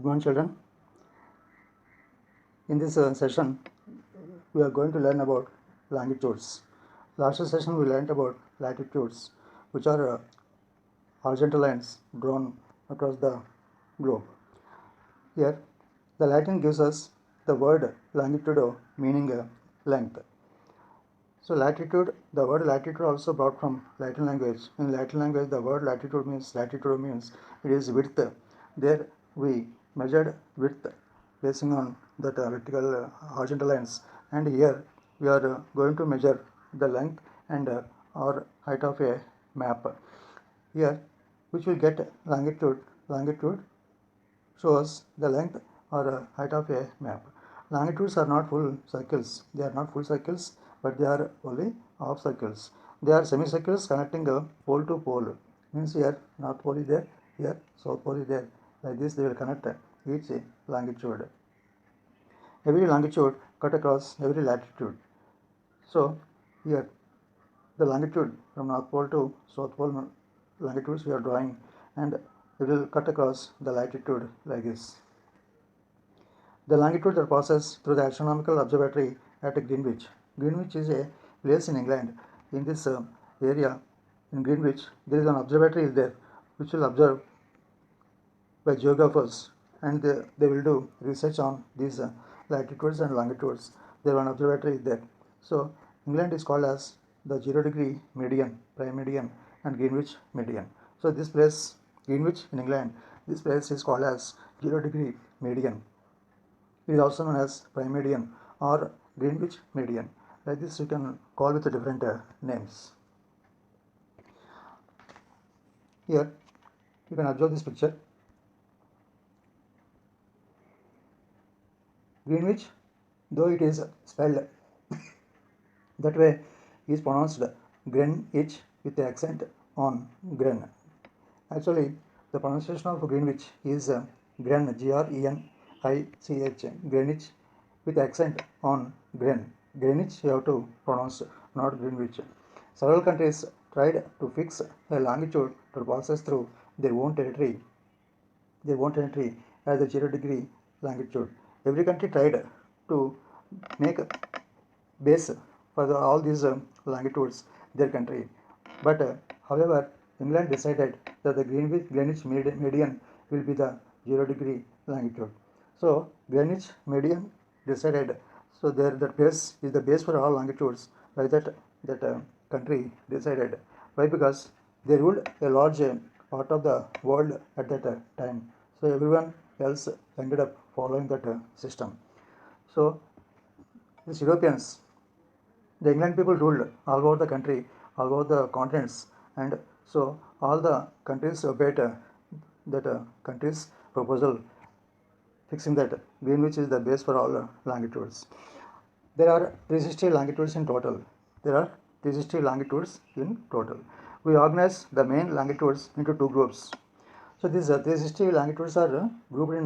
Good morning, children. In this session, we are going to learn about longitudes. Last session, we learned about latitudes, which are horizontal lines drawn across the globe. Here, the Latin gives us the word longitudo, meaning length. So, latitude, the word latitude also brought from Latin language. In Latin language, the word latitude means it is width. There, we measured width basing on that vertical horizontal lines, and here we are going to measure the length and or height of a map. Here, which will get longitude shows the length or height of a map. Longitudes are not full circles. They are not full circles, but they are only half circles. They are semicircles connecting a pole to pole. Means here north pole is there, here south pole is there. Like this, they will connect each longitude. Every longitude cut across every latitude. So here the longitude from north pole to south pole longitudes we are drawing, and it will cut across the latitude like this. The longitude that passes through the astronomical observatory at Greenwich. Greenwich is a place in England. In this area in Greenwich, there is an observatory there which will observe by geographers, and they will do research on these latitudes and longitudes. There is an observatory there. So England is called as the 0 degree meridian, prime meridian, and Greenwich meridian. So this place, Greenwich in England, this place is called as 0 degree meridian. It is also known as prime meridian or Greenwich meridian. Like this, you can call with different names. Here, you can observe this picture. Greenwich, though it is spelled that way, is pronounced Greenwich with the accent on Gren. Actually, the pronunciation of Greenwich is Gren, G-R-E-N-I-C-H, Greenwich with accent on Gren. Greenwich you have to pronounce, not Greenwich. Several countries tried to fix a longitude that passes through their own territory as the 0 degree longitude. Every country tried to make base for all these longitudes their country. But however, England decided that the Greenwich median will be the 0 degree longitude. So Greenwich median decided. So there, that base is the base for all longitudes. By that country decided. Why? Because they ruled a large part of the world at that time. So everyone else ended up following that system. So these Europeans, the England people ruled all over the country, all over the continents, and so all the countries obeyed that country's proposal, fixing that Greenwich is the base for all longitudes. There are 360 longitudes in total. We organize the main longitudes into two groups. So these 360 longitudes are grouped in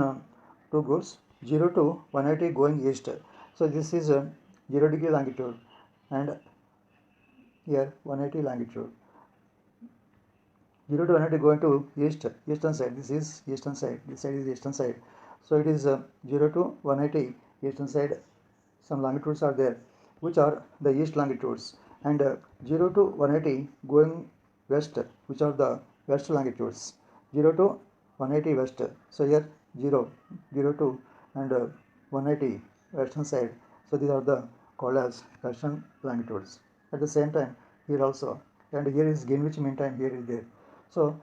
two groups, 0 to 180 going east. So this is 0 degree longitude, and here 180 longitude. 0 to 180 going to eastern side. This is eastern side. This side is eastern side. So it is 0 to 180 eastern side. Some longitudes are there, which are the east longitudes, and 0 to 180 going west, which are the west longitudes. 0 to 180 west. So here 0 to and 180 western side. So these are the called as western longitudes. At the same time, here also, and here is Greenwich mean time. Here is there. So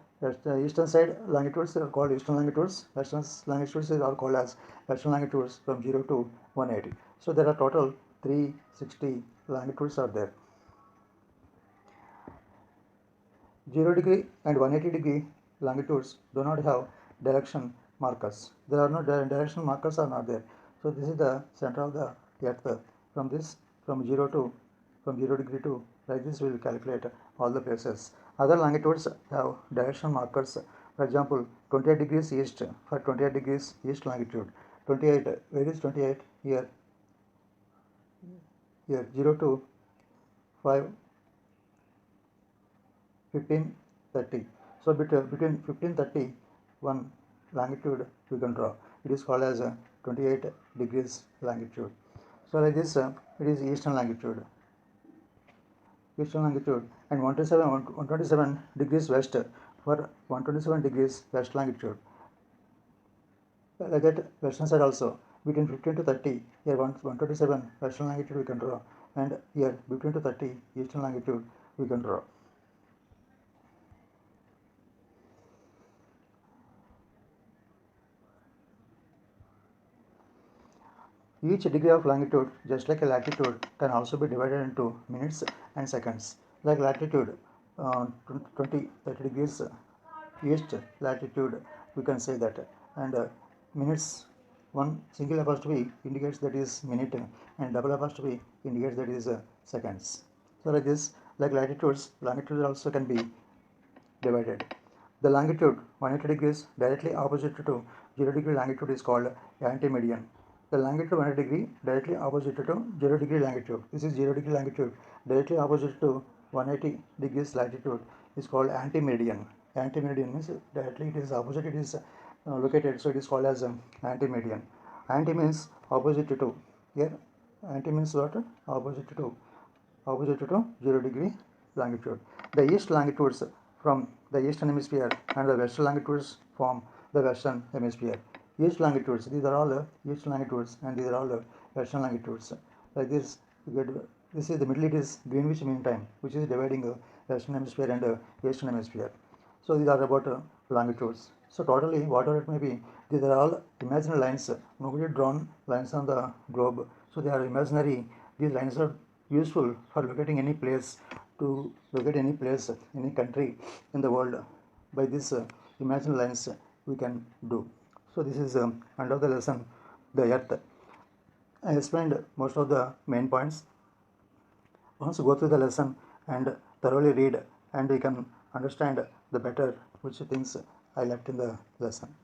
eastern side longitudes are called eastern longitudes. Western longitudes are called as western longitudes from 0 to 180. So there are total 360 longitudes are there. 0 degree and 180 degree longitudes do not have direction markers. There are no direction markers are not there. So this is the center of the earth. From 0 degree to, like this we will calculate all the places. Other longitudes have direction markers. For example, 28 degrees east for 28 degrees east longitude. 28, where is 28? Here 0 to 5, 15, 30. So between 15, 30, one longitude we can draw. It is called as 28 degrees longitude. So like this, it is eastern longitude. Eastern longitude and 127 degrees west for 127 degrees west longitude. Like that, western side also between 15 to 30. Here 127 western longitude we can draw, and here between to 30 eastern longitude we can draw. Each degree of longitude, just like a latitude, can also be divided into minutes and seconds. Like latitude, 30 degrees east latitude, we can say that. And minutes, one single apostrophe indicates that is minute, and double apostrophe indicates that is seconds. So like this, like latitudes, longitudes also can be divided. The longitude 180 degrees directly opposite to 0 degree longitude is called antimeridian. The longitude 180 degree directly opposite to 0 degree longitude. This is 0 degree longitude directly opposite to 180 degrees latitude is called antimeridian. Antimeridian means directly it is opposite, it is located, so it is called as antimeridian. Anti means opposite to. Here anti means what? Opposite to 0 degree longitude. The east longitudes from the eastern hemisphere and the western longitudes form the western hemisphere. East longitudes, these are all east longitudes and these are all western longitudes. Like this, this is the middle, it is Greenwich Mean Time, which is dividing western hemisphere and eastern hemisphere. So these are about longitudes. So totally, whatever it may be, these are all imaginary lines. Nobody drawn lines on the globe, so they are imaginary. These lines are useful for locating any place, to locate any place, any country in the world. By this imaginary lines, we can do. So this is end of the lesson, the Earth. I explained most of the main points. Once go through the lesson and thoroughly read, and we can understand the better which things I left in the lesson.